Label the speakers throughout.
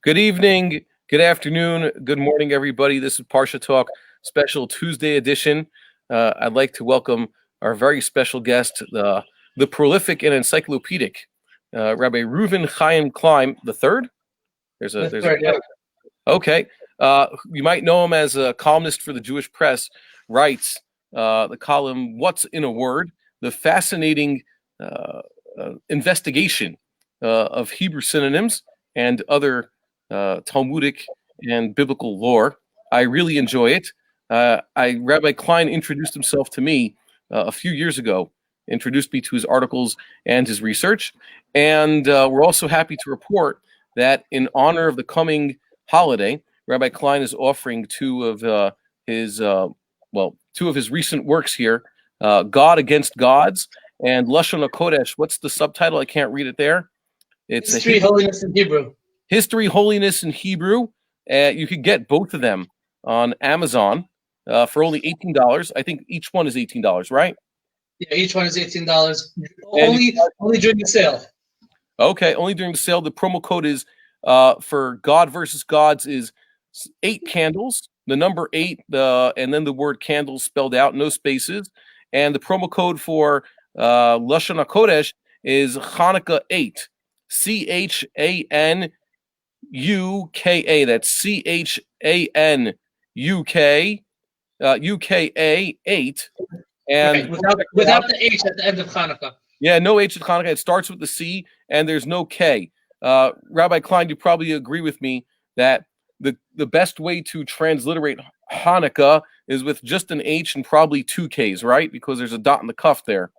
Speaker 1: Good evening, good afternoon, good morning, everybody. This is Parsha Talk, special Tuesday edition. I'd like to welcome our very special guest, the prolific and encyclopedic Rabbi Reuven Chaim Klein the third. There's a
Speaker 2: yeah.
Speaker 1: Okay. You might know him as a columnist for the Jewish Press. Writes the column "What's in a Word?" The fascinating investigation of Hebrew synonyms and other Talmudic and biblical lore. I really enjoy it. Rabbi Klein introduced himself to me a few years ago, introduced me to his articles and his research. And we're also happy to report that in honor of the coming holiday, Rabbi Klein is offering two of his recent works here, God Against Gods and Lashon Hakodesh. What's the subtitle? I can't read it there. It's
Speaker 2: History, Holiness in Hebrew.
Speaker 1: History, Holiness in Hebrew. You could get both of them on Amazon for only $18. I think each one is $18, right?
Speaker 2: Yeah, each one is $18. Only during the sale.
Speaker 1: Okay, only during the sale. The promo code is for God versus Gods is 8 candles, the number 8, and then the word candles spelled out, no spaces. And the promo code for Lashon HaKodesh is Hanukkah 8, CHANUKA. That's CHANUKA, UKA 8. And
Speaker 2: right, without the H at the end of Hanukkah.
Speaker 1: Yeah, no H at Hanukkah. It starts with the C, and there's no K. Rabbi Klein, you probably agree with me that the best way to transliterate Hanukkah is with just an H and probably 2 Ks, right? Because there's a dot in the cuff there.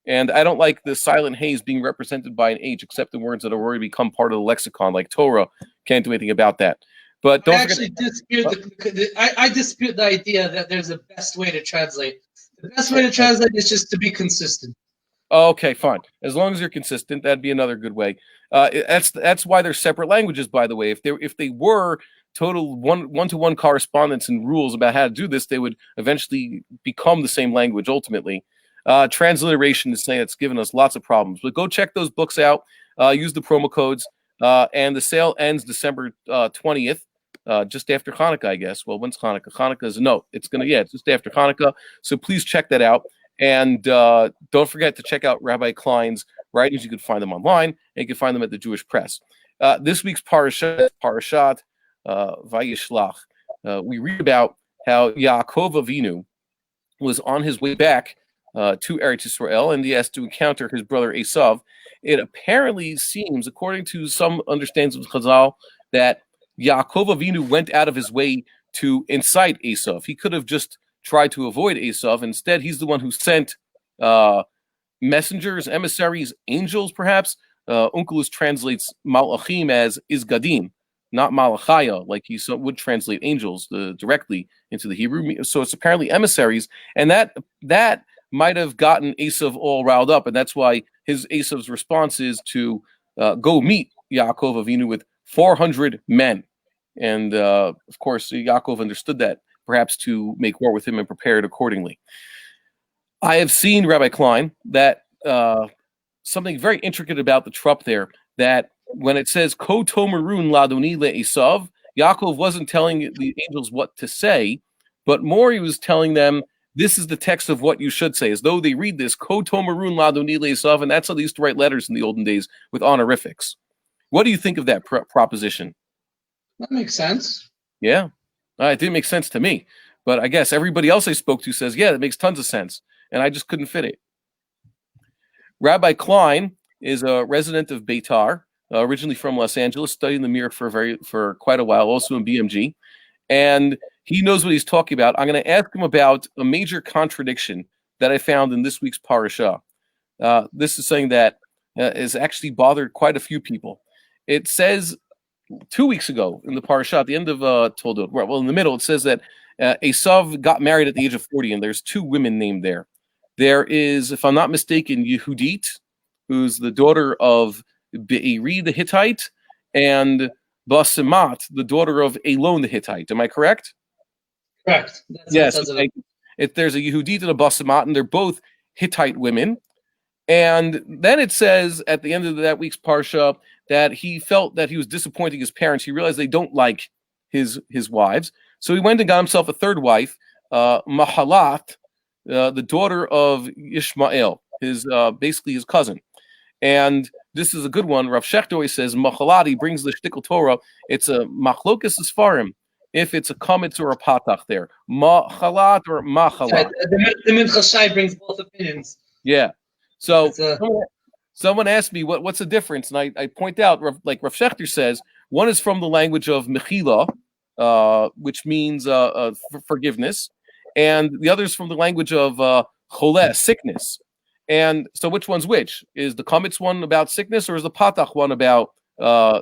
Speaker 1: And I don't like the silent haze being represented by an H, except in words that have already become part of the lexicon, like Torah. Can't do anything about that. But don't
Speaker 2: I dispute the idea that there's a best way to translate. The best way to translate is just to be consistent.
Speaker 1: Okay, fine. As long as you're consistent, that'd be another good way. That's why they're separate languages, by the way. If they were total one-to-one correspondence and rules about how to do this, they would eventually become the same language ultimately. Transliteration is saying it's given us lots of problems. But go check those books out. Use the promo codes. And the sale ends December 20th, just after Hanukkah, I guess. Well, when's Hanukkah? It's just after Hanukkah. So please check that out. And don't forget to check out Rabbi Klein's writings. You can find them online, and you can find them at the Jewish Press. This week's Parashat Vayishlah. We read about how Yaakov Avinu was on his way back to Eretz Yisrael, and he has to encounter his brother Esau. It apparently seems, according to some understandings of Chazal, that Yaakov Avinu went out of his way to incite Esau. He could have just tried to avoid Esau. Instead, he's the one who sent messengers, emissaries, angels, perhaps. Onkelos translates malachim as izgadim, not malachaya, like he would translate angels directly into the Hebrew. So it's apparently emissaries, and that might have gotten Esau all riled up, and that's why Esau's response is to go meet Yaakov Avinu with 400 men. And of course, Yaakov understood that, perhaps to make war with him and prepared accordingly. I have seen, Rabbi Klein, that something very intricate about the trup there, that when it says Ko tomerun ladoni le'esav, Yaakov wasn't telling the angels what to say, but more he was telling them, this is the text of what you should say, as though they read this, Ko tomerun ladoni le'esav, and that's how they used to write letters in the olden days with honorifics. What do you think of that proposition?
Speaker 2: That makes sense.
Speaker 1: Yeah. It didn't make sense to me, but I guess everybody else I spoke to says, yeah, that makes tons of sense, and I just couldn't fit it. Rabbi Klein is a resident of Beitar, originally from Los Angeles, studied in the Mir for quite a while, also in BMG, and he knows what he's talking about. I'm going to ask him about a major contradiction that I found in this week's Parasha. This is something that has actually bothered quite a few people. It says 2 weeks ago in the Parasha, at the end of Toldot, well, in the middle, it says that Esau got married at the age of 40, and there's 2 women named there. There is, if I'm not mistaken, Yehudit, who's the daughter of Be'eri the Hittite, and Basemat, the daughter of Elon the Hittite. Am I correct?
Speaker 2: Correct.
Speaker 1: Yes. There's a Yehudit and a Basemat, and they're both Hittite women. And then it says at the end of that week's Parsha that he felt that he was disappointing his parents. He realized they don't like his wives. So he went and got himself a third wife, Mahalat, the daughter of Ishmael, his basically his cousin. And this is a good one. Rav Shechter always says Mahalat. He brings the shtickle Torah. It's a machlokas Sfarim. If it's a kametz or a patach there, Mahalat or Mahalat.
Speaker 2: The Mincha Shai brings both opinions.
Speaker 1: Yeah. So someone asked me what's the difference, and I point out, like Rav Shechter says, one is from the language of mechila, which means forgiveness, and the other is from the language of choleh, sickness. And so, which one's which? Is the kametz one about sickness, or is the patach one about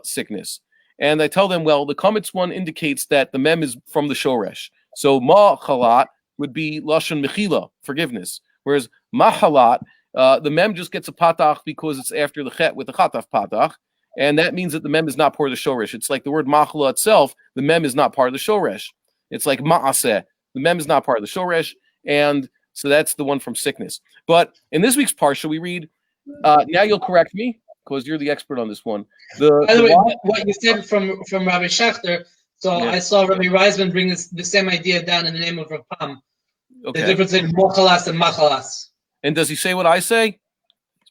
Speaker 1: sickness? And I tell them, well, the kametz one indicates that the mem is from the shoresh. So ma'chalat would be lashon mechila, forgiveness, whereas mahalat, the mem just gets a patach because it's after the chet with the chataf patach, and that means that the mem is not part of the shoresh. It's like the word machala itself, the mem is not part of the shoresh. It's like ma'aseh, the mem is not part of the shoresh, and so that's the one from sickness. But in this week's parsha, we read, now you'll correct me, because you're the expert on this one.
Speaker 2: By the way, what you said from Rabbi Shechter, so yeah. I saw Rabbi Reisman bring the same idea down in the name of Rapam. Okay. The difference in mochalas and machalas.
Speaker 1: And does he say what I say?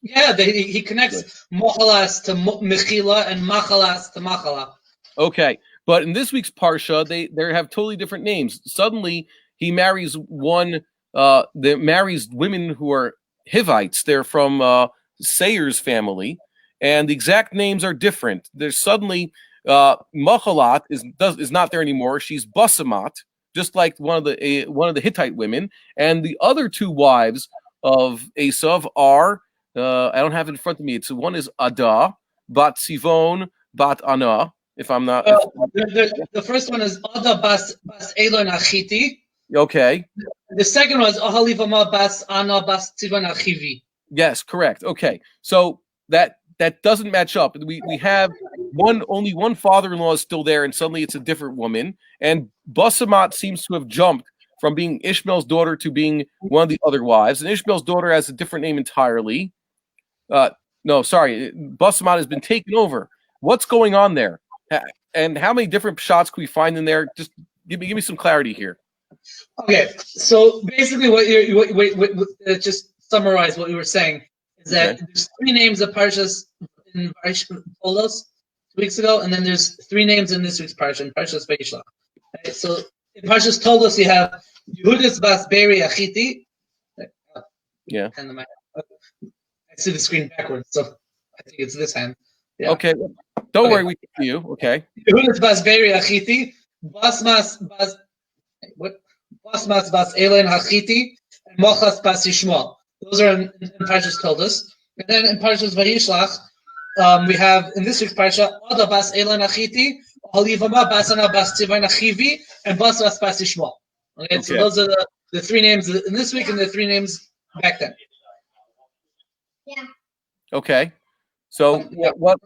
Speaker 2: Yeah, he connects mochalas to mechila and machalas to machala.
Speaker 1: Okay, but in this week's parsha, they have totally different names. Suddenly, he marries one. That marries women who are Hivites. They're from Sayer's family, and the exact names are different. There's suddenly Machalat is not there anymore. She's Basamat, just like one of the Hittite women, and the other two wives of Esau are I don't have it in front of me. It's one is Ada, Bat Sivon, Bat Ana. If I'm not,
Speaker 2: the first one is Ada Bas Elon Achiti.
Speaker 1: Okay.
Speaker 2: The second was Ahalivama Bas Ana Bas Sivon Achivi.
Speaker 1: Yes, correct. Okay, so that doesn't match up. We have only one father-in-law is still there, and suddenly it's a different woman. And Basamat seems to have jumped from being Ishmael's daughter to being one of the other wives. And Ishmael's daughter has a different name entirely. No, sorry, Basamat has been taken over. What's going on there? And how many different shots can we find in there? Just give me some clarity here.
Speaker 2: Okay, so basically, what just summarize what we were saying is that there's three names of Parshas in Vayishlah told us 2 weeks ago, and then there's three names in this week's Parsha, in Parshas Vayishlah. Okay, so in Parshas told us you have Yehudis Bas Beri Achiti.
Speaker 1: Yeah.
Speaker 2: I see the screen backwards, so I think it's this hand. Yeah.
Speaker 1: Okay, don't worry, we can see you. Okay.
Speaker 2: Yehudis Bas Beri Achiti, Basmas Bas Elen Hachiti, and Mochas Bas Yishmael. Those are in Parshas told us. And then in Parshas Vayishlach, we have in this week's Parsha, Ada Bas Elen Hachiti, Halivama Bas Ana Bas Tivon Achivi, and Bas Yishmael. Okay, so those are the three names in this week and the three names back then.
Speaker 3: Yeah.
Speaker 1: Okay. So what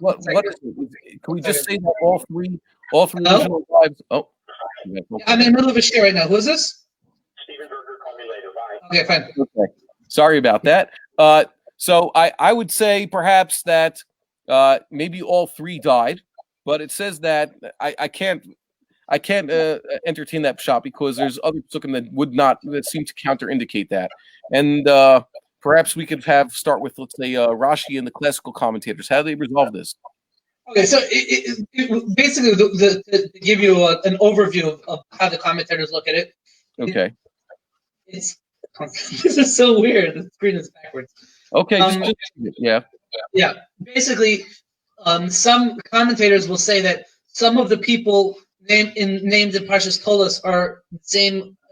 Speaker 1: is it? Can we just say that all three original wives? Oh,
Speaker 2: I'm in the middle of a share right now. Who is this?
Speaker 3: Steven Berger, call me later. Bye.
Speaker 2: Okay, fine.
Speaker 1: Okay. Sorry about that. So I would say perhaps that maybe all three died, but it says that I can't entertain that shot because there's other psukim that seem to counter-indicate that, and perhaps we could start with, let's say, Rashi and the classical commentators. How do they resolve this?
Speaker 2: Okay, so it basically to give you an overview of how the commentators look at it.
Speaker 1: Okay.
Speaker 2: This is so weird. The screen is backwards.
Speaker 1: Okay. Yeah.
Speaker 2: Yeah. Basically, some commentators will say that some of the people named in Parshas Tolos are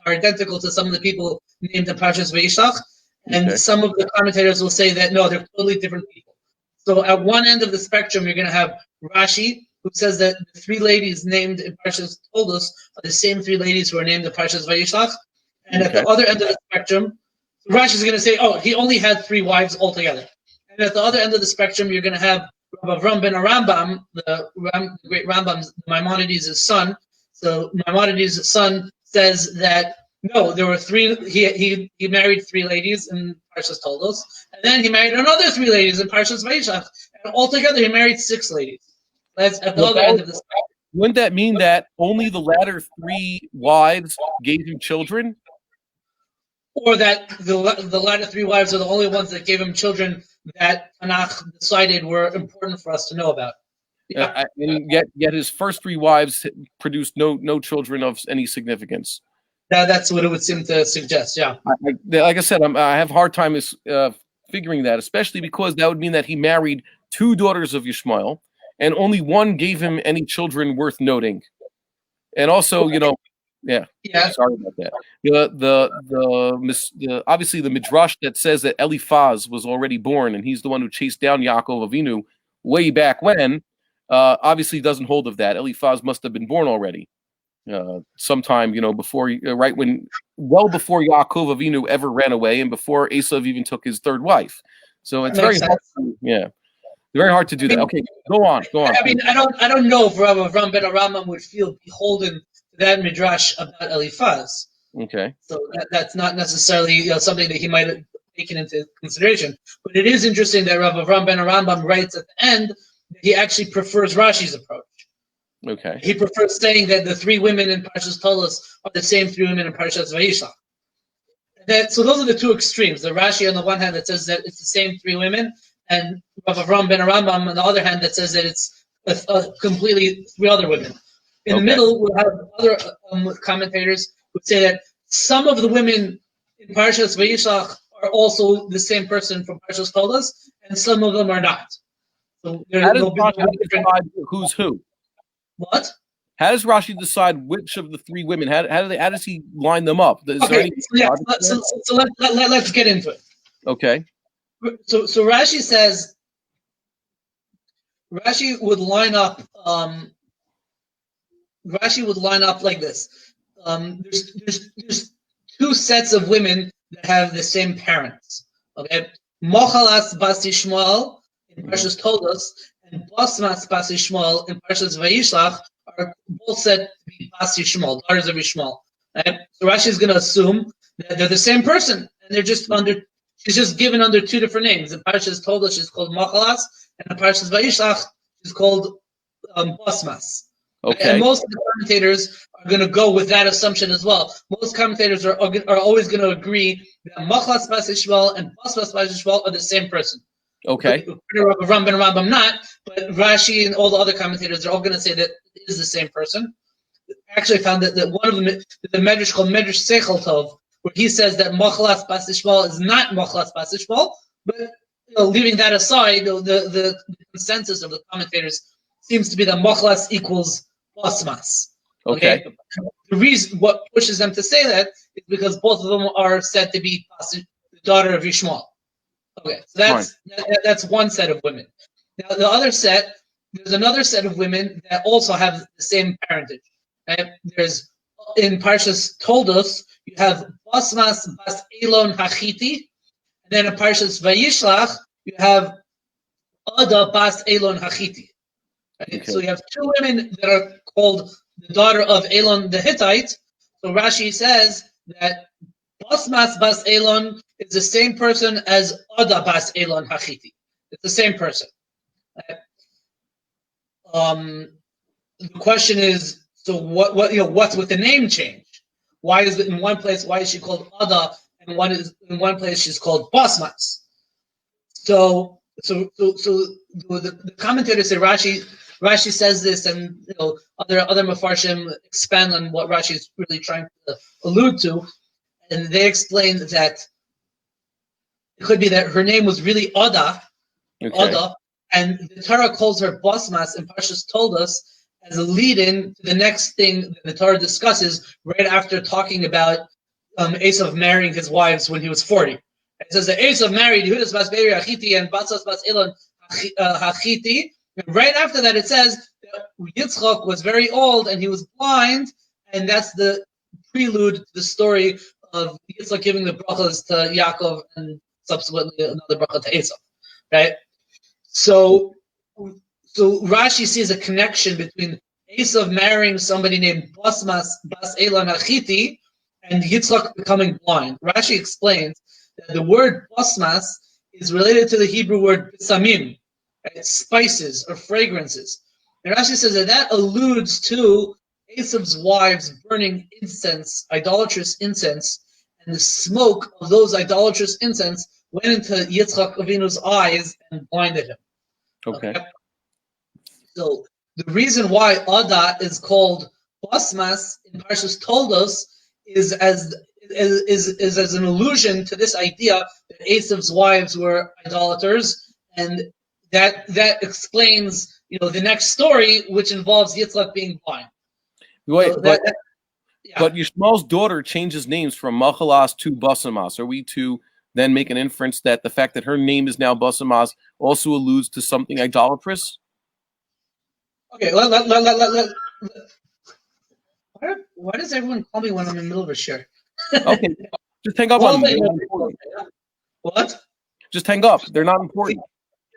Speaker 2: identical to some of the people named in Parshas Vayishlach, and some of the commentators will say that no, they're totally different people. So at one end of the spectrum, you're going to have Rashi, who says that the three ladies named in Parshas Tolos are the same three ladies who are named in Parshas Vayishlach. And at the other end of the spectrum, Rashi is going to say, oh, he only had three wives altogether. And at the other end of the spectrum, you're going to have Rav Avram ben Arambam, the great Rambam, Maimonides' son. So Maimonides' son says that No, there were three. He married three ladies in Parshas Toldos, and then he married another three ladies in Parshas Vayishlah, and altogether he married six ladies. That's at the other end of the spectrum.
Speaker 1: Wouldn't that mean that only the latter three wives gave him children?
Speaker 2: Or that the latter three wives are the only ones that gave him children that Tanakh decided were important for us to know about. Yeah.
Speaker 1: And yet his first three wives produced no children of any significance.
Speaker 2: That's what it would seem to suggest. Yeah.
Speaker 1: Like I said, I have a hard time figuring that, especially because that would mean that he married two daughters of Yishmael, and only one gave him any children worth noting. And also, yeah. Sorry about that. The obviously the midrash that says that Eliphaz was already born, and he's the one who chased down Yaakov Avinu way back when. Obviously doesn't hold of that. Eliphaz must have been born already, sometime before, well before Yaakov Avinu ever ran away, and before Esau even took his third wife. So it's very hard to do that. Okay, go on.
Speaker 2: I mean, I don't know if Rabbi Avram ben Aramam would feel beholden to that midrash about Eliphaz.
Speaker 1: Okay.
Speaker 2: So that's not necessarily something that he might have taken into consideration. But it is interesting that Rabbi Avram ben Arambam writes at the end that he actually prefers Rashi's approach.
Speaker 1: Okay.
Speaker 2: He prefers saying that the three women in Parshas Tolos are the same three women in Parshas Vayishlah. So those are the two extremes. The Rashi on the one hand that says that it's the same three women, and Rav Avram ben Arambam on the other hand that says that it's completely three other women. In the middle, we'll have other commentators who say that some of the women in Parshas Vayishlach are also the same person from Parshas Tolos, and some of them are not. So
Speaker 1: how does Rashi decide who's who?
Speaker 2: What?
Speaker 1: How does Rashi decide which of the three women? How does he line them up?
Speaker 2: So let's get into it.
Speaker 1: Okay.
Speaker 2: So Rashi says Rashi would line up like this. There's two sets of women that have the same parents. Okay, Mochalas bas Yishmael in Parshas Tolos and Basmas bas Yishmael in Parshas Vayishlach are both said to be bas Yishmael, daughters of Yishmael. Right? So Rashi is going to assume that they're the same person, and they're just she's just given under two different names. In Parshas Tolos, she's called Mochalas, and in Parshas Vayishlach, she's called Basmas.
Speaker 1: Okay.
Speaker 2: And most of the commentators are going to go with that assumption as well. Most commentators are always going to agree that Mochalas bas Yishmael and Basmas bas Yishmael are the same person.
Speaker 1: Okay.
Speaker 2: Rambam not, but Rashi and all the other commentators are all going to say that it is the same person. I actually found that one of them, the Medrash called Medrash Seichel Tov, where he says that Mochalas bas Yishmael is not Mochalas bas Yishmael, but leaving that aside, the consensus of the commentators seems to be that Mochalas equals Basmas.
Speaker 1: Okay.
Speaker 2: The reason what pushes them to say that is because both of them are said to be the daughter of Yishmael. Okay, so that's one set of women. Now the other set, there's another set of women that also have the same parentage. Right? There's in Parshas Toldos, you have Basmas bas Elon Hachiti, and then in Parshas Vayishlach, you have Ada bas Elon Hachiti. Right? Okay. So you have two women that are called the daughter of Elon the Hittite. So Rashi says that Basmas bas Elon is the same person as Ada bas Elon Hachiti. It's the same person. Right? The question is, so what's with the name change? Why is it in one place? Why is she called Ada, and in one place she's called Basmas? So the commentators say Rashi says this, and other Mefarshim expand on what Rashi is really trying to allude to, and they explain that it could be that her name was really Ada, and the Torah calls her Basmas, and Parshas told us as a lead-in to the next thing that the Torah discusses right after talking about Esau marrying his wives when he was 40. It says that Esau married Yehudas bas Beeri Hachiti and Basas bas Elon Hachiti. And right after that, it says that Yitzchak was very old and he was blind, and that's the prelude to the story of Yitzchak giving the brachas to Yaakov and subsequently another bracha to Esau. Right? So Rashi sees a connection between Esau marrying somebody named Basmas bas Elon Hachiti and Yitzchak becoming blind. Rashi explains that the word basmas is related to the Hebrew word samim, right? Spices or fragrances. And Rashi says that alludes to Esau's wives burning incense, idolatrous incense, and the smoke of those idolatrous incense went into Yitzchak Avinu's eyes and blinded him.
Speaker 1: Okay.
Speaker 2: So the reason why Ada is called basmas in Parshas Toldos is as an allusion to this idea that Esau's wives were idolaters, and that explains the next story, which involves Yitzchak being blind.
Speaker 1: Wait,
Speaker 2: So
Speaker 1: but Yishmael's daughter changes names from Machalas to Basamas. Are we to then make an inference that the fact that her name is now Basamas also alludes to something idolatrous?
Speaker 2: Okay, why does everyone call me when I'm in the middle of a share?
Speaker 1: Okay, just hang up on me.
Speaker 2: What?
Speaker 1: Just hang up. They're not important.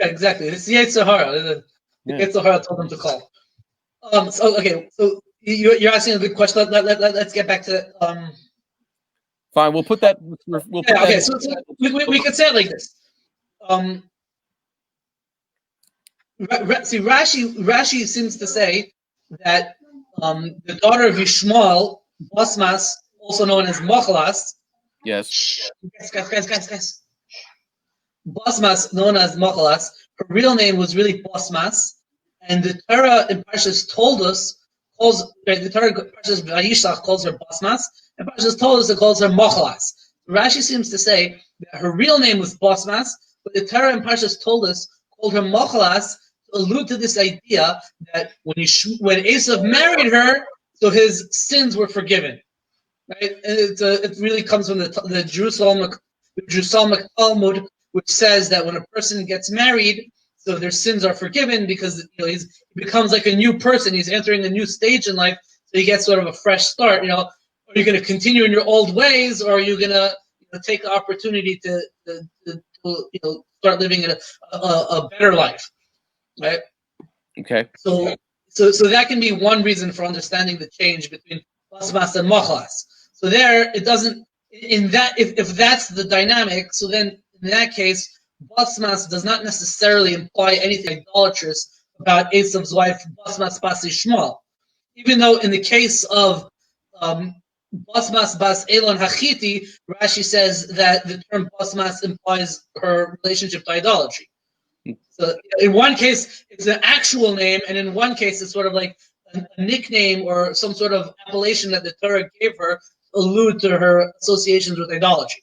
Speaker 2: Yeah, exactly. It's Yetzirah. Yetzirah told them to call. So you're asking a good question. Let's get back to.
Speaker 1: Fine, we'll put that.
Speaker 2: Okay, so we could say it like this. See, Rashi seems to say that the daughter of Yishmael, Basmas, also known as Machalas.
Speaker 1: Yes.
Speaker 2: Guys. Basmas, known as Machalas, her real name was really Basmas, and the Torah in Parshas the Torah in Parshas Vayishlah calls her Basmas, and Parshas Toldos it calls her Machalas. Rashi seems to say that her real name was Basmas, but the Torah in Parshas Toldos called her Machalas to allude to this idea that when Esau married her, so his sins were forgiven. Right? And it really comes from the Jerusalem Talmud, which says that when a person gets married, so their sins are forgiven because he becomes like a new person. He's entering a new stage in life, so he gets sort of a fresh start. Are you going to continue in your old ways, or are you going to take the opportunity to start living a better life, right? Okay. So that can be one reason for understanding the change between Basmas and Machalas. So there, it doesn't. In that, if that's the dynamic, so then in that case, Basmas does not necessarily imply anything idolatrous about Esau's wife, Basmas Bas Yishmael. Even though in the case of Basmas Bas Elon Hachiti, Rashi says that the term Basmas implies her relationship to idolatry. So in one case, it's an actual name, and in one case, it's sort of like a nickname or some sort of appellation that the Torah gave her to allude to her associations with idolatry.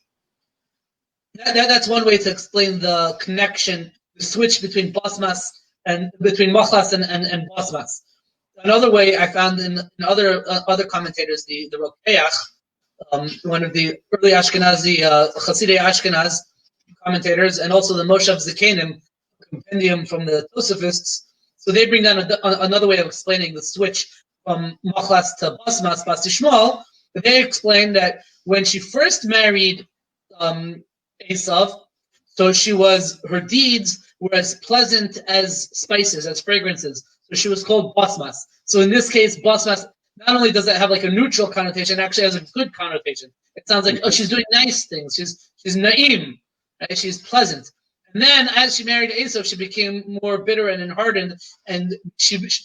Speaker 2: That's one way to explain the connection, the switch between Basmas and between Machlas and Basmas. Another way I found in other commentators, the Rokeach, one of the early Ashkenazi Hasidei Ashkenaz commentators, and also the Moshav Zekanim compendium from the Tosafists. So they bring down another way of explaining the switch from Machlas to Basmas Bas Yishmael. They explain that when she first married Esau, so her deeds were as pleasant as spices, as fragrances. So she was called Basmas. So in this case, Basmas, not only does it have like a neutral connotation, it actually has a good connotation. It sounds like, she's doing nice things. She's na'im, right? She's pleasant. And then as she married Esau, she became more bitter and hardened, and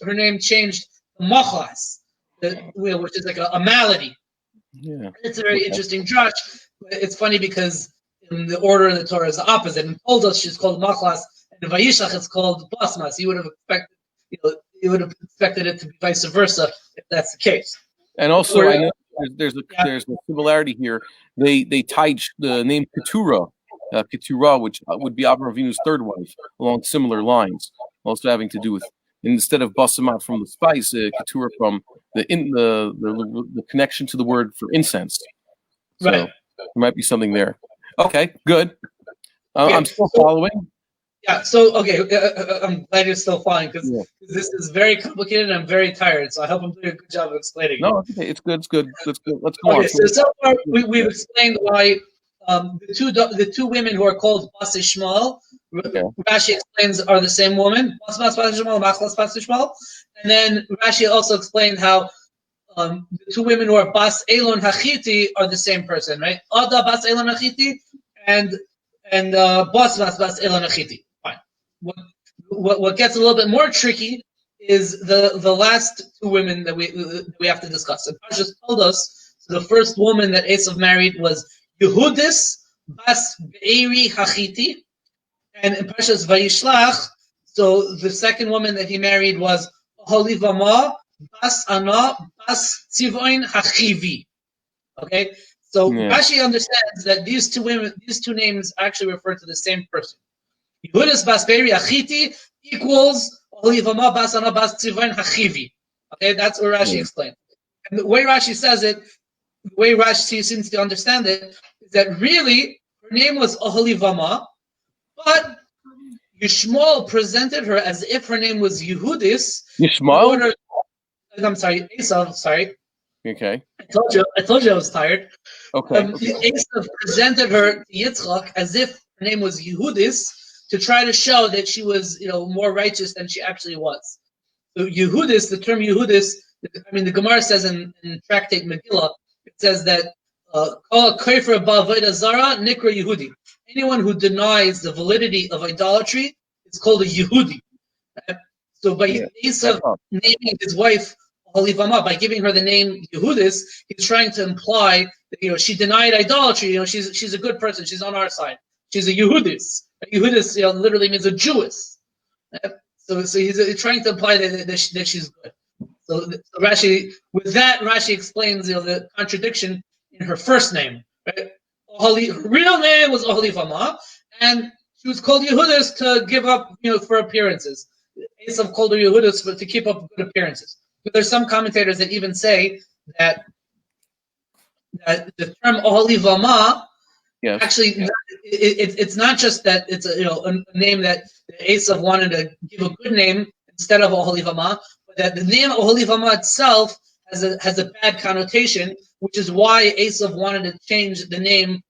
Speaker 2: her name changed to Machlas, which is like a malady. Yeah. It's a very interesting drush. It's funny because in the order in the Torah is the opposite. In Toldos, she's called Machlas, and in Vayishlah, it's called Basmas. You would have expected it to be vice versa if that's the case. And also, I know there's a similarity here. They tied the name Keturah, which would be Avraham Avinu's third wife, along similar lines, also having to do with, instead of Basamat from the spice, Keturah from the connection to the word for incense. So right. There might be something there. Okay, good. I'm still following. Yeah, so, I'm glad you're still following, because this is very complicated and I'm very tired, so I hope I'm doing a good job of explaining. No, it's good. Let's go on. So far, we've explained why the two women who are called Bas Yishmael, Rashi explains, are the same woman, Basmas Bas Yishmael, Machlas Bas Yishmael, and then Rashi also explained how the two women who are Bas Elon Hachiti are the same person, right? Ada Bas Elon Hachiti and Bas Elon Hachiti. Fine. What gets a little bit more tricky is the last two women that we have to discuss. And Parasha told us the first woman that Esau married was Yehudis Bas Be'eri Hachiti, and in Parasha's Vayishlah, so the second woman that he married was Holivama Bas Ana Bas Tzivoin Hachivi. Okay, so Rashi understands that these two names actually refer to the same person. Yehudis Bas Be'eri Hachiti equals Holivama Bas Ana Bas Tzivoin Hachivi. Okay, that's what Rashi explained. And the way Rashi says it, the way Rashi seems to understand it, is that really her name was Oholivama, but Yishmael presented her as if her name was Yehudis.
Speaker 1: Yishmael?
Speaker 2: I'm sorry, Esau. Sorry.
Speaker 1: Okay.
Speaker 2: I told you I was tired.
Speaker 1: Okay.
Speaker 2: Esau presented her to Yitzchak as if her name was Yehudis to try to show that she was, more righteous than she actually was. So Yehudis, the term Yehudis, the Gemara says in Tractate Megillah, it says that nikra Yehudi. Anyone who denies the validity of idolatry is called a Yehudi. So by Esau naming his wife Holivama, by giving her the name Yehudis, he's trying to imply that she denied idolatry. She's a good person. She's on our side. She's a Yehudis. A Yehudis literally means a Jewess. So he's trying to imply that she's good. So Rashi, with that, Rashi explains the contradiction in her first name. Right? Her real name was Oholivama, and she was called Yehudis to give up, for appearances. Esau called her Yehudis to keep up good appearances. But there's some commentators that even say that the term Oholivama actually it's not just that it's a name that Esau wanted to give a good name instead of Oholivama, but that the name Oholivama itself has a bad connotation, which is why Esau wanted to change her name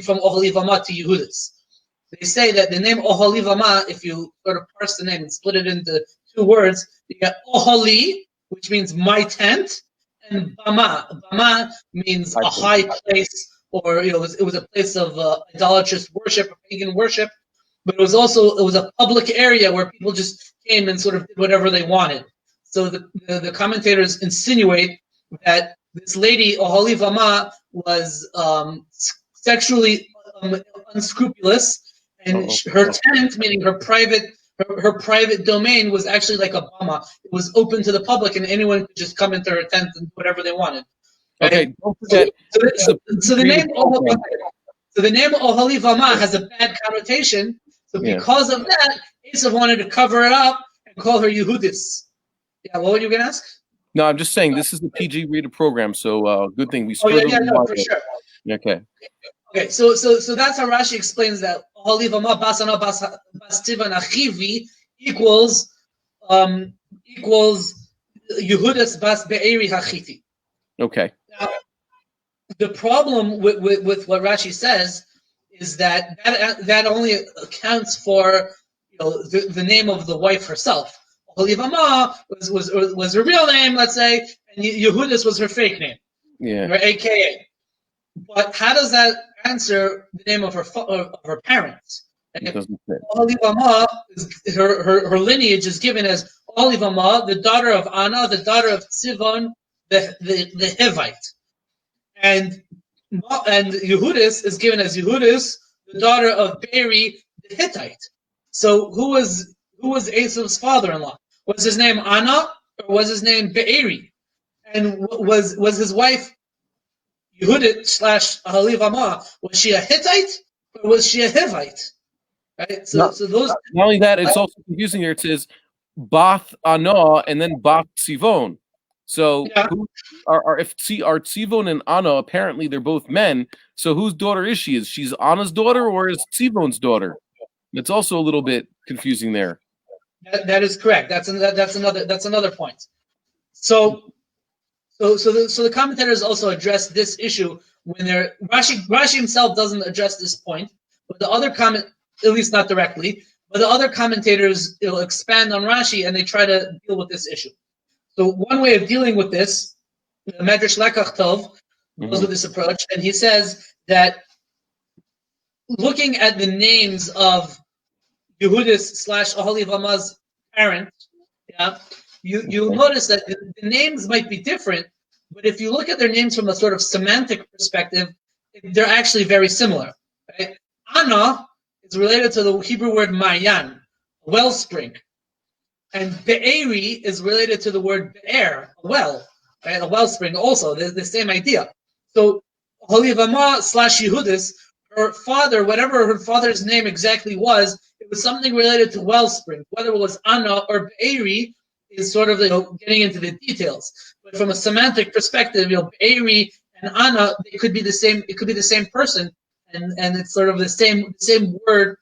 Speaker 2: from Oholivama to Yehudis. They say that the name Oholivama, if you sort of parse the name and split it into two words, you get Oholi, which means my tent, and Bama. Bama means a high place, or it was a place of idolatrous worship, pagan worship, but it was a public area where people just came and sort of did whatever they wanted. So the commentators insinuate that this lady Oholivama was sexually unscrupulous, and her tent, meaning her private domain, was actually like a bama. It was open to the public, and anyone could just come into her tent and do whatever they wanted. Right?
Speaker 1: Okay, don't forget.
Speaker 2: So the name Oholivama has a bad connotation. So because of that, Esau wanted to cover it up and call her Yehudis. Yeah, what were you going to ask?
Speaker 1: No, I'm just saying this is the PG Reader program, so good thing we spread
Speaker 2: for sure.
Speaker 1: Okay.
Speaker 2: Okay, so that's how Rashi explains that Oholivama Basana Bas Tivan Achivi equals Yehudis Bas Be'eri Hachiti.
Speaker 1: Okay.
Speaker 2: Now, the problem with what Rashi says is that only accounts for the name of the wife herself. Oholivama was her real name, let's say, and Yehudis was her fake name, her AKA. But how does that answer the name of her parents? Oholivama, her lineage is given as Oholivama, the daughter of Anna, the daughter of Tzivon, the Hivite, and Yehudis is given as Yehudis, the daughter of Be'eri, the Hittite. So who was Esau's father-in-law? Was his name Anna or was his name Be'eri? And was his wife Yehudit / Oholivama, was she a Hittite or was she a Hivite? Right. So those.
Speaker 1: Not only that, it's also confusing here. It says Bath Anah and then Bath Tzivon. So who are Tzivon and Anna? Apparently, they're both men. So whose daughter is she? Is she's Anna's daughter or is Tzivon's daughter? It's also a little bit confusing there.
Speaker 2: That is correct. That's another point. So the commentators also address this issue when they're Rashi himself doesn't address this point, but the other comment, at least not directly, but the other commentators expand on Rashi and they try to deal with this issue. So one way of dealing with this Medrash Lekach Tov goes with this approach, and he says that looking at the names of Yehudis / Aholivama's parents, yeah, you'll notice that the names might be different, but if you look at their names from a sort of semantic perspective, they're actually very similar. Right? Anna is related to the Hebrew word Mayan, wellspring, and Be'eri is related to the word Be'er, a well, right? A wellspring. Also, there's the same idea. So Holivama / Yehudis, her father, whatever her father's name exactly was, it was something related to wellspring. Whether it was Anna or Be'eri is sort of getting into the details. But from a semantic perspective, Be'eri and Anna, it could be the same. It could be the same person, and it's sort of the same word,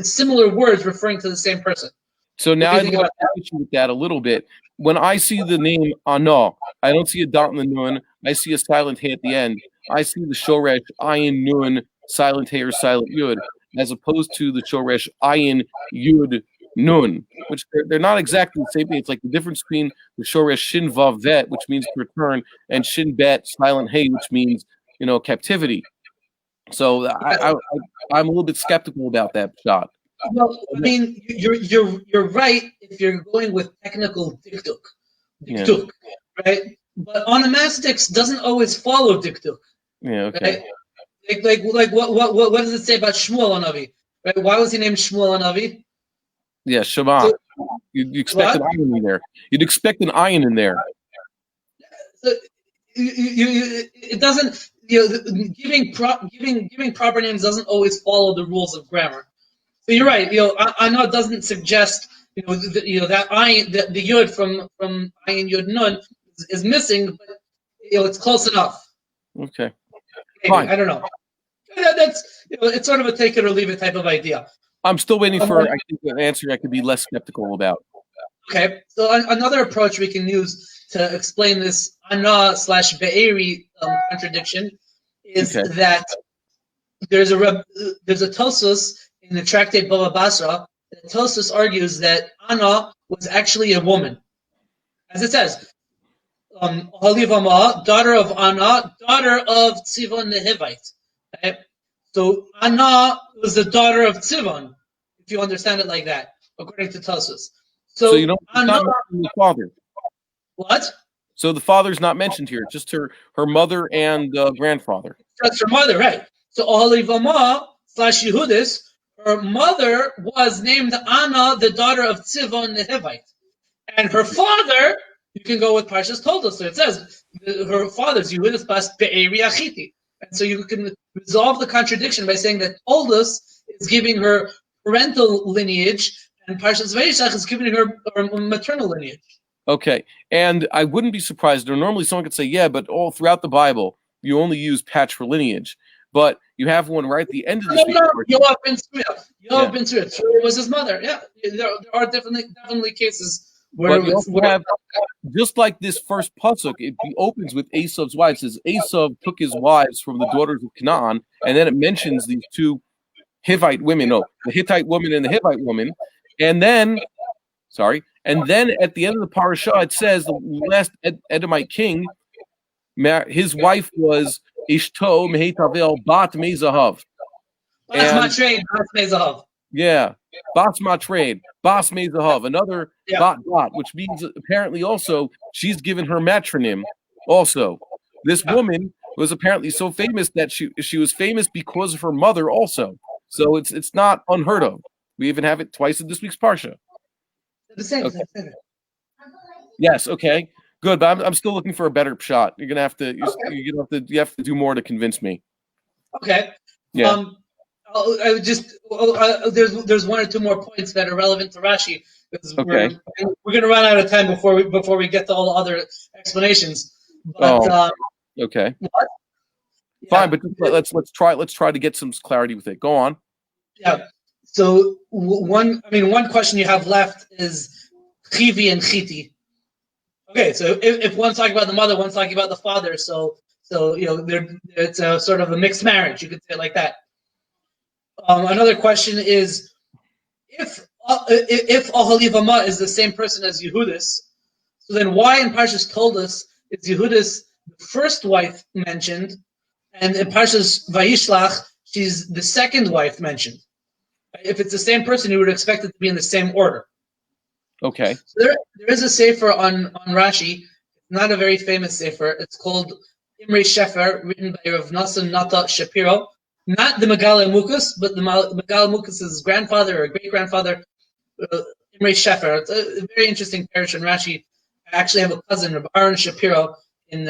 Speaker 2: similar words referring to the same person.
Speaker 1: So now I'd like to hit you with that a little bit. When I see the name Anah, I don't see a dot in the nun. I see a silent hey at the end. I see the shoresh ayin nun, silent hey or silent yud, as opposed to the shoresh ayin yud nun, which they're not exactly the same thing. It's like the difference between the shoresh shin vav vet, which means to return, and shin bet silent hey, which means captivity. So I'm a little bit skeptical about that shot.
Speaker 2: Well, I mean, you're right if you're going with technical diktuk, right? But onomastics doesn't always follow diktuk.
Speaker 1: Yeah, okay.
Speaker 2: Right? Like what does it say about Shmuel Hanavi? Right? Why was he named Shmuel Hanavi?
Speaker 1: Yeah, Shema. So, you expect an iron in there. You'd expect an iron in there.
Speaker 2: So it doesn't. Giving proper names doesn't always follow the rules of grammar. So you're right. I know it doesn't suggest that ayin, the yud from ayin yud nun is missing, but it's close enough.
Speaker 1: Okay.
Speaker 2: Maybe, I don't know. That's it's sort of a take it or leave it type of idea.
Speaker 1: I'm still waiting for an answer I could be less skeptical about.
Speaker 2: Okay. So another approach we can use to explain this Anah / Be'eri contradiction is that there's a Tosfos in the tractate Bava Basra. The Tosfos argues that Anah was actually a woman, as it says, Holivama, daughter of Anah, daughter of Tzivon the Hivite. Right? So Anah was the daughter of Tzivon, if you understand it like that, according to Tosfos. So
Speaker 1: you don't not mention the father.
Speaker 2: What?
Speaker 1: So the father's not mentioned here, just her mother and grandfather.
Speaker 2: That's her mother, right? So Holivama / Yehudis, her mother was named Anna, the daughter of Tzivon the Hivite. And her father, you can go with Parshas Toldos. So it says her father's Yehudis bas Be'eri Achiti. And so you can resolve the contradiction by saying that Toldos is giving her parental lineage, and Parshas Vayishlah is giving her maternal lineage.
Speaker 1: Okay, and I wouldn't be surprised. Or normally someone could say, yeah, but all throughout the Bible, you only use patch for lineage. But you have one right at the end of the
Speaker 2: Yoav ben Tzruya. Tzruya was his mother. Yeah, there are definitely cases where
Speaker 1: have, just like this first pasuk, it opens with Esau's wives. It says Esau took his wives from the daughters of Canaan, and then it mentions these two Hivite women. No, the Hittite woman and the Hivite woman, and then at the end of the parasha, it says the last Edomite king, his wife was Ishto Mehetavel Bat Mezahav.
Speaker 2: Bas Mezahav.
Speaker 1: Yeah, Bas Matred, Bas Mezahav, another Bat, which means apparently also she's given her matronym. Also, this woman was apparently so famous that she was famous because of her mother also. So it's not unheard of. We even have it twice in this week's parsha. Okay. Yes. Okay. Good, but I'm still looking for a better shot. You're gonna have to. You have to do more to convince me.
Speaker 2: Okay.
Speaker 1: Yeah.
Speaker 2: There's one or two more points that are relevant to Rashi. We're gonna run out of time before we get to all the other explanations. But,
Speaker 1: okay.
Speaker 2: What?
Speaker 1: Fine, but let's try to get some clarity with it. Go on.
Speaker 2: Yeah. So one question you have left is Chivi and Chiti. Okay, so if one's talking about the mother, one's talking about the father, so it's a sort of a mixed marriage. You could say it like that. Another question is if Aholivama is the same person as Yehudis, so then why in Parshas Toldos is Yehuda's first wife mentioned, and in Parshas Vayishlach, she's the second wife mentioned. If it's the same person, you would expect it to be in the same order.
Speaker 1: Okay.
Speaker 2: So there is a sefer on Rashi. It's not a very famous sefer. It's called Imre Shefer, written by Rav Nassim Nata Shapiro. Not the Megala Mukus, but the Megala Mukus' grandfather or great-grandfather, Imre Shefer. It's a very interesting parish in Rashi. I actually have a cousin, Rabbi Aaron Shapiro, in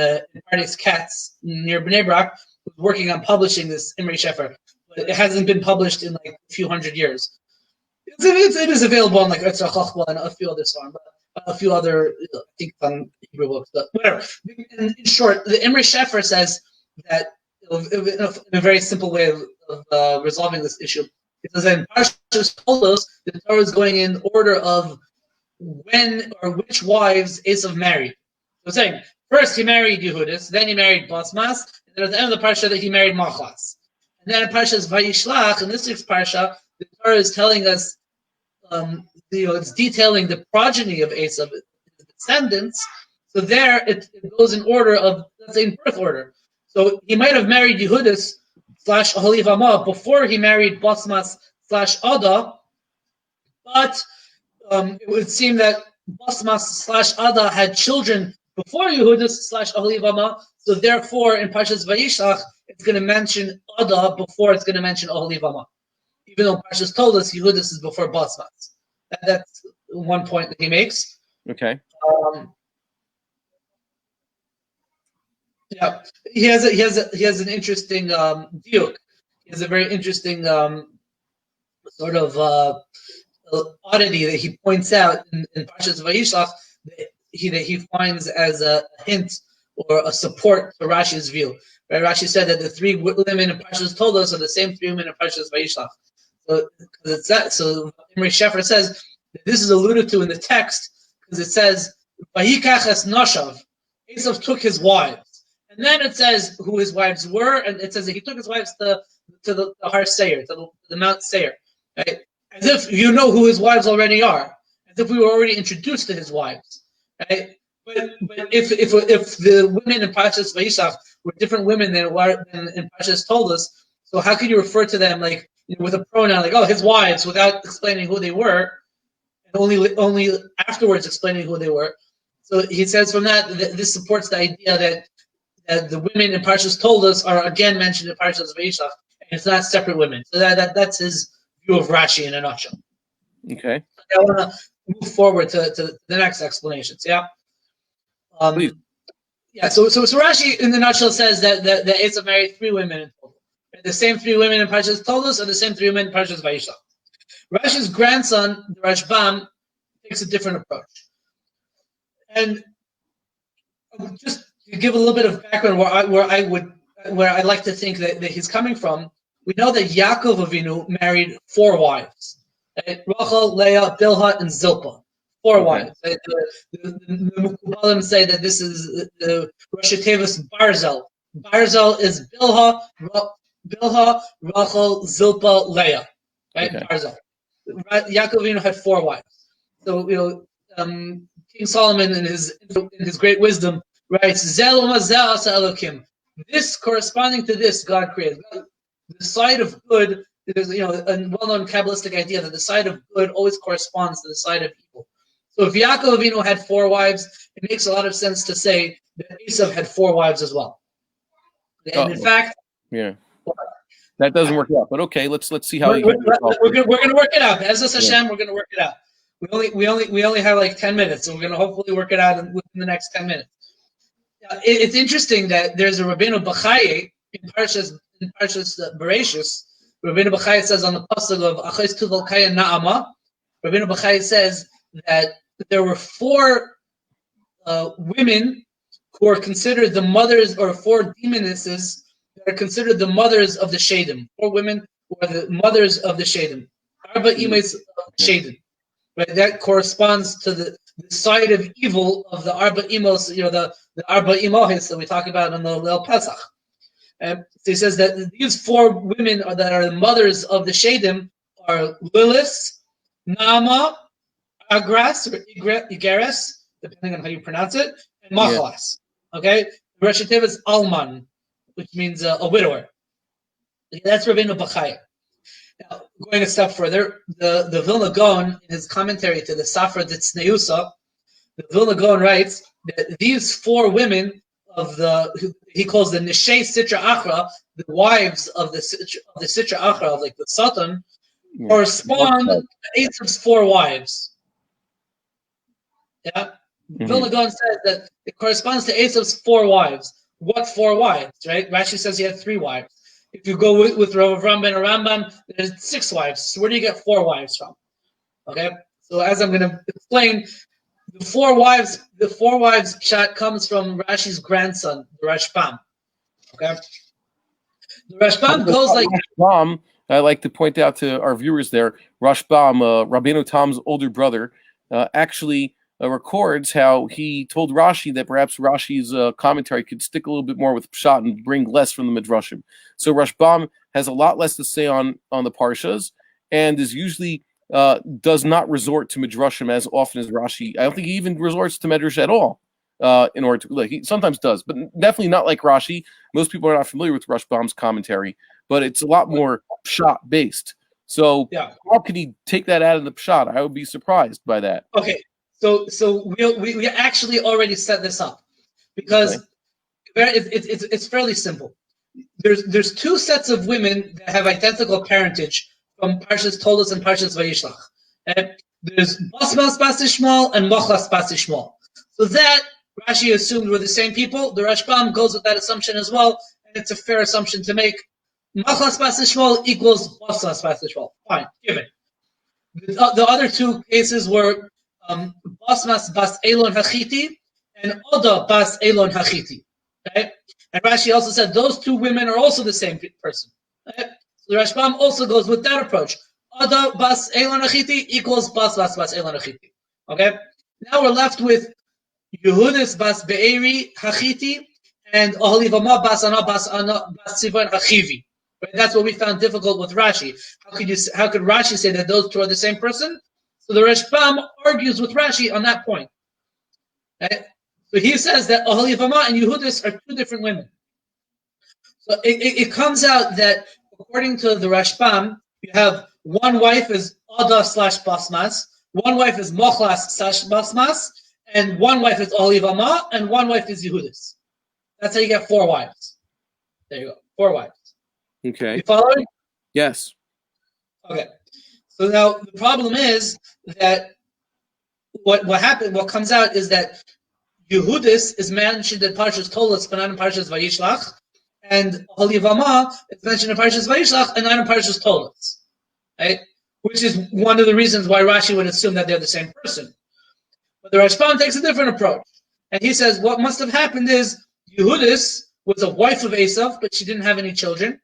Speaker 2: Pardes Katz near Bnei Brak, who's working on publishing this Imre Shefer. But it hasn't been published in like a few hundred years. It is available on like Etzra Chochma and a few other songs, but a few other, I think, on Hebrew books, but whatever. In short, the Imre Shefer says that, in a very simple way of resolving this issue, it says that in Parashas Tolos, the Torah is going in order of when or which wives Esau married. So it's saying, first he married Yehudis, then he married Basmas, and then at the end of the Parasha that he married Machlas. And then in Parashas Vayishlach, in this week's Parasha, the Torah is telling us, it's detailing the progeny of Esau, his descendants. So there it goes in order of, let's say, in birth order. So he might have married Yehudis / Aholivama before he married Basmas / Ada, but it would seem that Basmas / Ada had children before Yehudis / Aholivama. So therefore, in Parshas Vayishlach, it's going to mention Ada before it's going to mention Aholivama. Even though Parshas told us Yehudis is before Basmas. That's one point that he makes.
Speaker 1: Okay.
Speaker 2: Yeah, he has an interesting diuk. He has a very interesting sort of oddity that he points out in Parshas Vayishlach that he finds as a hint or a support to Rashi's view. Right? Rashi said that the three women in Parshas told us are the same three women in Parshas Vayishlach. So it's that. So Imre Shefer says that this is alluded to in the text because it says Vayikach es noshav. Esau took his wives, and then it says who his wives were, and it says that he took his wives to the Har Seir, to the Mount Seir, right? As if you know who his wives already are, as if we were already introduced to his wives, right? But if the women in Parshas Vayishlach were different women than in Parshas told us, so how could you refer to them like with a pronoun like his wives without explaining who they were, and only afterwards explaining who they were? So he says from that this supports the idea that the women in Parshas told us are again mentioned in Parshas Vayishlach, and it's not separate women. So that's his view of Rashi in a nutshell.
Speaker 1: Okay.
Speaker 2: I want to move forward to the next explanations. Yeah.
Speaker 1: Please.
Speaker 2: Yeah. So Rashi in the nutshell says that Esau married three women in total. The same three women in Parshas told us are the same three women in Parshas Vayishlach. Rashi's grandson, the Rashbam, takes a different approach. And just to give a little bit of background where I like to think that he's coming from, we know that Yaakov Avinu married four wives. Right? Rachel, Leah, Bilhah, and Zilpah. Four wives. Right? The Mekubalim say that this is the Rosh Tevis Barzel. Barzel is Bilhah, Rachel, Zilpah, Leah. Right? Okay. Barzel. Yaakov Avinu had four wives. So King Solomon in his great wisdom writes, Zel u'mazel asa Elokim. This corresponding to this God created. The side of good, there's a well-known Kabbalistic idea that the side of good always corresponds to the side of evil. So if Yaakov Avinu had four wives, it makes a lot of sense to say that Esau had four wives as well. And in fact,
Speaker 1: yeah, that doesn't work out. But okay, let's see how
Speaker 2: we're going to work it out. As Hashem, we're going to work it out. We only have like 10 minutes, so we're going to hopefully work it out within the next 10 minutes. It's interesting that there's a Rabbeinu Bachaye in Parshas Bereshis. Rabbeinu Bachaye says on the pasuk of Achos Tuval Kaya Na'ama, Rabbeinu Bachaye says that there were four women who are considered the mothers, or four demonesses that are considered the mothers of the Shadim. Four women who are the mothers of the Shadim. Arba Imes of Shadim. Right, that corresponds to the side of evil of the Arba Imos, the Arba Imohis that we talk about in the Leil Pesach. So he says that these four women that are the mothers of the Shadim are Lilith, Naama, Agras, or Igeres, depending on how you pronounce it, and Machalas. Okay, the Rashi Teva is Alman, which means a widower. Okay, that's Rabbeinu Bachaya. Now, going a step further, the Vilna Gaon, in his commentary to the Safra Ditzneusa, the Vilna Gaon writes that these four women of he calls the Nishei Sitra Achra, the wives of the Sitra Achra, of like the Satan, correspond to Esau's four wives. Yeah, Vilna Gaon says that it corresponds to Esau's four wives. What four wives? Right? Rashi says he had three wives. If you go with Rav Rambam and Rambam, there's six wives. So where do you get four wives from? Okay, so as I'm going to explain, the four wives chat comes from Rashi's grandson, the Rashbam. Okay, the Rashbam goes like.
Speaker 1: Rashbam, I like to point out to our viewers there, Rashbam, Rabbeinu Tam's older brother, actually records how he told Rashi that perhaps Rashi's commentary could stick a little bit more with Pshat and bring less from the Midrashim. So Rashbam has a lot less to say on the Parshas, and is usually does not resort to Midrashim as often as Rashi. I don't think he even resorts to Midrash at all in order to, like, he sometimes does, but definitely not like Rashi. Most people are not familiar with Rashbam's commentary, but it's a lot more Pshat based. So how could he take that out of the Pshat? I would be surprised by that.
Speaker 2: Okay. So we actually already set this up because it's fairly simple. There's two sets of women that have identical parentage from Parshas Tolos and Parshas Vayishlah. There's Basmas Bas Ishmael and Mochlas Bas Ishmael. So that Rashi assumed were the same people. The Rashbam goes with that assumption as well, and it's a fair assumption to make. Mochlas Bas Ishmael equals Basmas Bas Ishmael. Fine, given. The other two cases were Basmas Bas Elon Hachiti and Oda Bas Elon Hachiti. Okay? And Rashi also said those two women are also the same person. Okay? So the Rashbam also goes with that approach. Oda Bas Elon Hachiti equals Basmas Bas Elon Hachiti. Okay? Now we're left with Yehudis Bas Be'eri Hachiti and Oholivama Bas Ana Bas Sivan Hachivi. Right? That's what we found difficult with Rashi. How could Rashi say that those two are the same person? So the Rashbam argues with Rashi on that point. Right? So he says that Oholivama and Yehudis are two different women. So it comes out that according to the Rashbam, you have one wife is Ada / Basmas, one wife is Mochlas / Basmas, and one wife is Oholivama, and one wife is Yehudis. That's how you get four wives. There you go, four wives.
Speaker 1: Okay.
Speaker 2: You following?
Speaker 1: Yes.
Speaker 2: Okay. So now the problem is that what comes out is that Yehudis is mentioned in Parshas Tolos, but not in Parshas Vayishlach, and Oholivama is mentioned in Parshas Vayishlach and not in Parshas Tolos, right? Which is one of the reasons why Rashi would assume that they're the same person. But the Rashbam takes a different approach, and he says what must have happened is Yehudis was a wife of Esau, but she didn't have any children,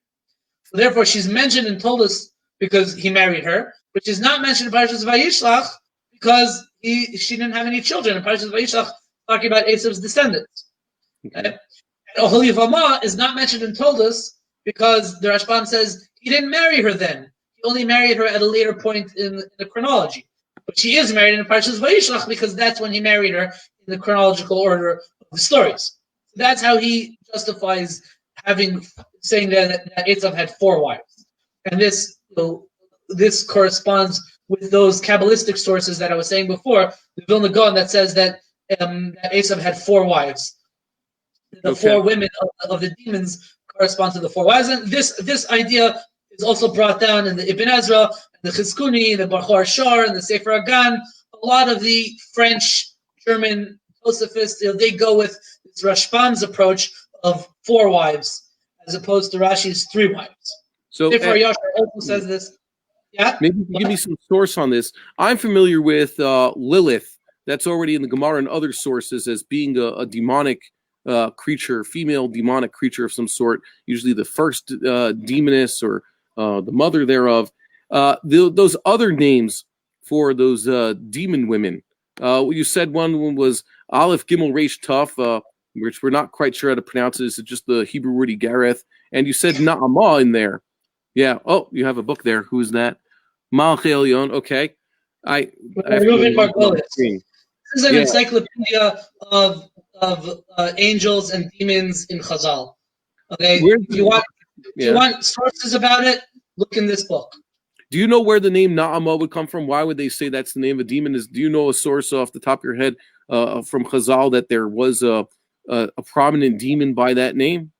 Speaker 2: so therefore she's mentioned in Tolos because he married her, but she's not mentioned in Parshas Vayishlach because she didn't have any children. In Parshas Vayishlach, talking about Esau's descendants. Okay. And Oholivama is not mentioned in Tolos because the Rashbam says he didn't marry her then. He only married her at a later point in the chronology. But she is married in Parshas Vayishlach because that's when he married her in the chronological order of the stories. So that's how he justifies saying that Esau had four wives. And this corresponds with those Kabbalistic sources that I was saying before, the Vilna Gaon that says that Esau had four wives. The four women of the demons correspond to the four wives. And this idea is also brought down in the Ibn Ezra, the Chizkuni, the Bachar Shar, and the Sefer Hagan. A lot of the French, German Tosafists, they go with this Rashbam's approach of four wives as opposed to Rashi's three wives.
Speaker 1: So
Speaker 2: Sefer Yashar also says this. Yeah?
Speaker 1: Maybe you can give me some source on this. I'm familiar with Lilith. That's already in the Gemara and other sources as being a demonic creature, female demonic creature of some sort, usually the first demoness or the mother thereof. Those other names for those demon women. You said one was Aleph Gimel Reish Tuf, which we're not quite sure how to pronounce it. It's just the Hebrew word Gareth. And you said Na'amah in there. Yeah. Oh, you have a book there. Who's that? Malchei Elyon. Okay.
Speaker 2: Reuven Margolis. This is an encyclopedia of of angels and demons in Chazal. Okay,
Speaker 1: Where's
Speaker 2: if you
Speaker 1: yeah.
Speaker 2: want sources about it, look in this book.
Speaker 1: Do you know where the name Na'ama would come from? Why would they say that's the name of a demon? Do you know a source off the top of your head from Chazal that there was a prominent demon by that name?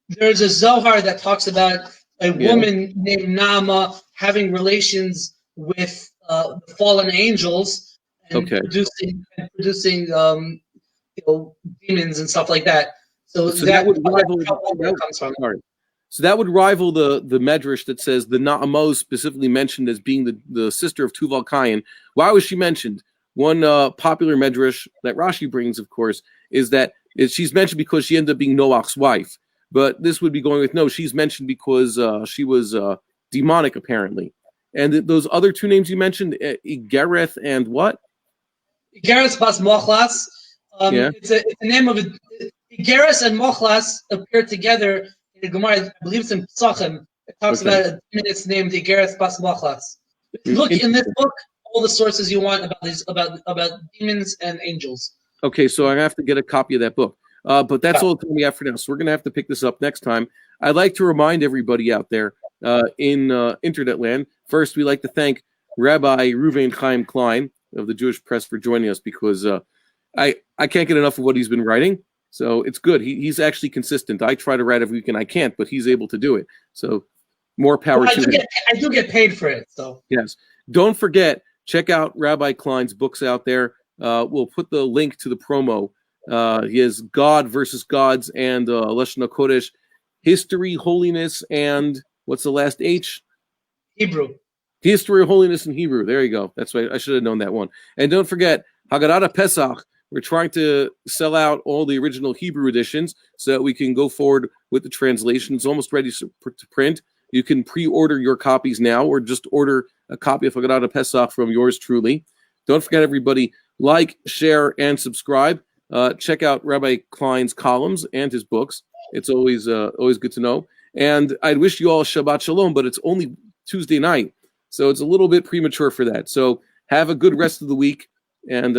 Speaker 2: There's a Zohar that talks about a woman named Naama having relations with the fallen angels and producing demons and stuff like that. So that would rival where it comes from.
Speaker 1: Sorry. So that would rival the medrash that says the Na'ama specifically mentioned as being the sister of Tuval Cain. Why was she mentioned? One popular medrash that Rashi brings, of course, is that she's mentioned because she ended up being Noach's wife. But this would be going with no, she's mentioned because she was demonic, apparently. And those other two names you mentioned, Igereth and what?
Speaker 2: Igereth bas Mochlas. It's a name of Igereth and Mochlas appear together in the Gemara. I believe it's in Pesachim. It talks about a demon that's named Igereth bas Mochlas. Look in this book all the sources you want about these about demons and angels.
Speaker 1: Okay, so I have to get a copy of that book. But that's all the time we have for now. So we're going to have to pick this up next time. I'd like to remind everybody out there in internet land. First, we'd like to thank Rabbi Reuven Chaim Klein of the Jewish Press for joining us because I can't get enough of what he's been writing. So it's good. He's actually consistent. I try to write every week and I can't, but he's able to do it. So more power to him.
Speaker 2: I do get paid for it. So
Speaker 1: yes. Don't forget, check out Rabbi Klein's books out there. We'll put the link to the promo. He has God versus Gods and Lashon Hakodesh, History, Holiness, and what's the last H?
Speaker 2: Hebrew.
Speaker 1: History, Holiness, and Hebrew. There you go. That's why I should have known that one. And don't forget, Haggadah Pesach. We're trying to sell out all the original Hebrew editions so that we can go forward with the translation. It's almost ready to print. You can pre-order your copies now or just order a copy of Haggadah Pesach from yours truly. Don't forget, everybody, like, share, and subscribe. Check out Rabbi Klein's columns and his books. It's always good to know. And I'd wish you all Shabbat Shalom, but it's only Tuesday night, so it's a little bit premature for that. So have a good rest of the week, and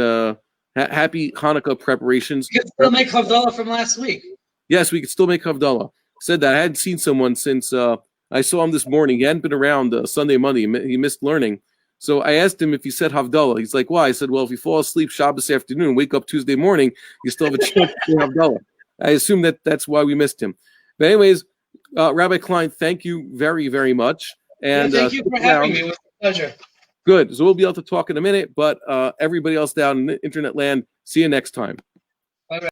Speaker 1: happy Hanukkah preparations.
Speaker 2: You can still make Havdalah from last week.
Speaker 1: Yes, we can still make Havdalah. Said that. I hadn't seen someone since I saw him this morning. He hadn't been around Sunday, Monday. He missed learning. So I asked him if he said Havdalah. He's like, why? I said, well, if you fall asleep Shabbos afternoon and wake up Tuesday morning, you still have a chance to say Havdalah. I assume that's why we missed him. But anyways, Rabbi Klein, thank you very, very much. And
Speaker 2: thank you for having me. It was a pleasure.
Speaker 1: Good. So we'll be able to talk in a minute, but everybody else down in the internet land, see you next time.